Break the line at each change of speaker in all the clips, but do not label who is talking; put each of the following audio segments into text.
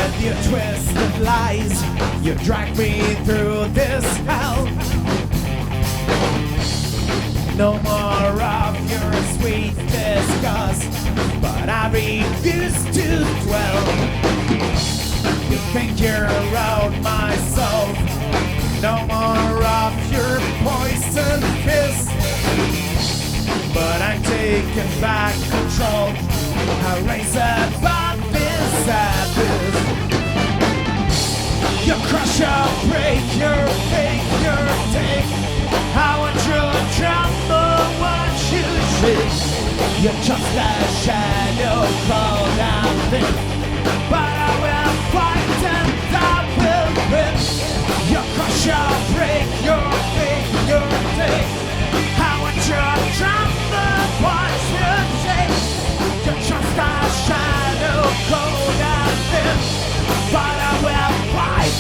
With your twisted lies, you drag me through this hell. No more of your sweet disgust, but I refuse to dwell. You think you're out my soul. No more of your poison kiss, but I'm taking back control. I raise above this abyss. You crush, you break, you fake, you take. I want you to tremble, want you shake. You're just a shadow cold and thin, but I will fight and I will win. You crush, you break, you fake, you take. I want you to tremble, want you shake. You're just a shadow cold and thin, but I will fight.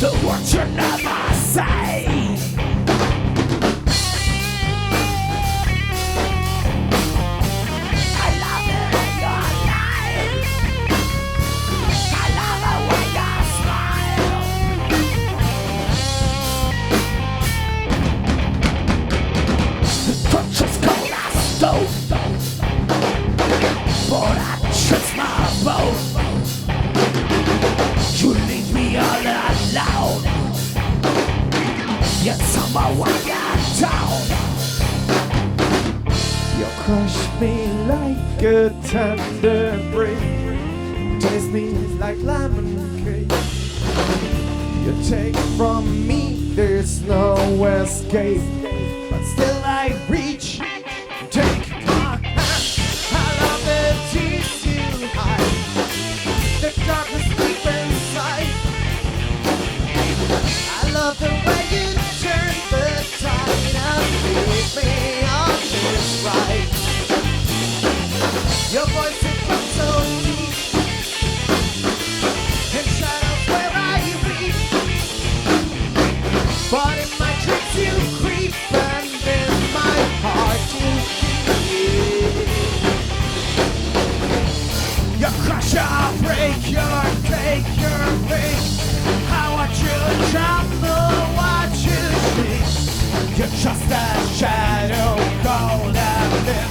The words you never say. I love it in your life. I love it when you smile. The touch is cold as stone, but I trust my boat. You leave me all alone, yet somehow I got down. You crush me like a tender breeze, taste me like lemon cake. You take from me, there's no escape, but still I reach, take my hand. I love it, tease you high, the darkness deep inside. I love the way you turn the tide and leave me on this ride. Your voice it comes so deep in shadows where I reach, but in my dreams you creep and in my heart you keep. You crush, you break, you take, you fake. I want you to tremble, watch you shake. You're just a shadow, cold and thin,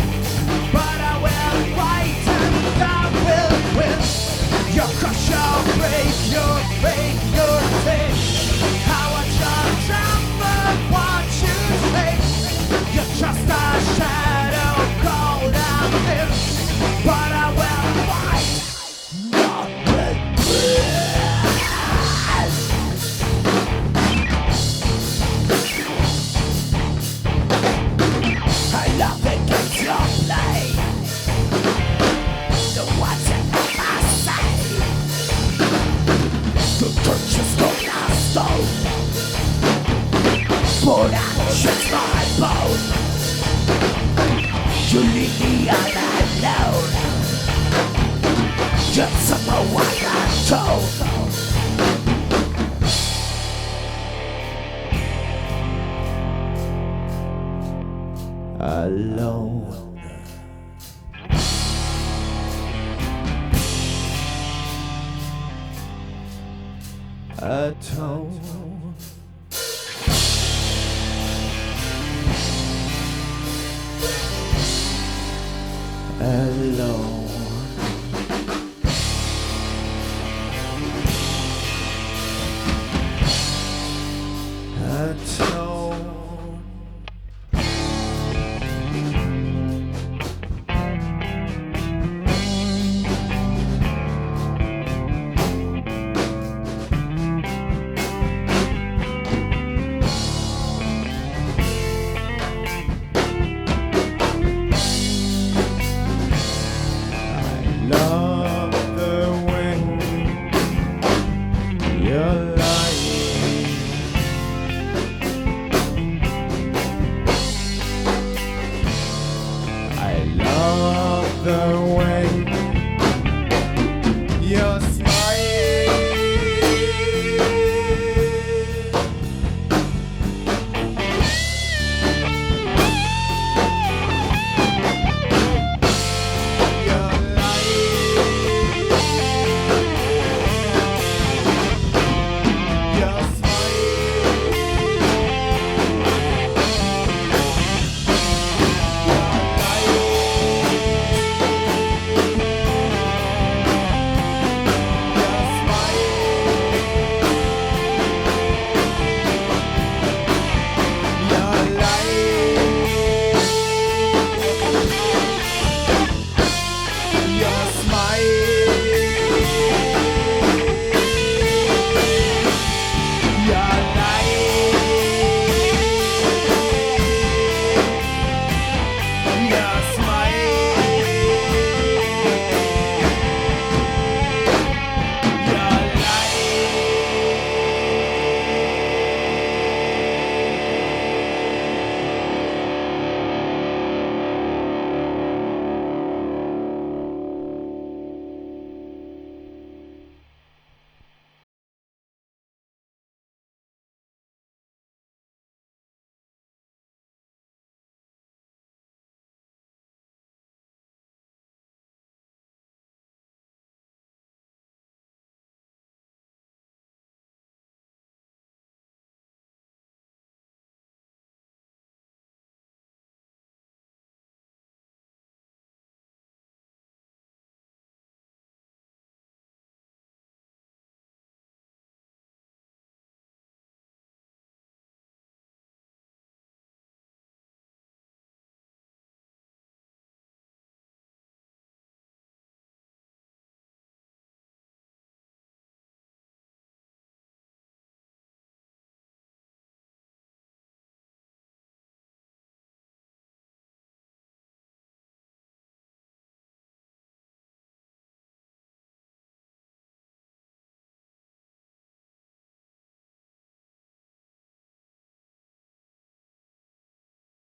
but I will fight and I will win. You crush, you break, you fake, you take. I want you to tremble, watch you shake. You're just a shadow, cold and thin, but I will fight. But I trust my bone. You leave me all alone, yet somehow I got told. Alone. Atone. Alone.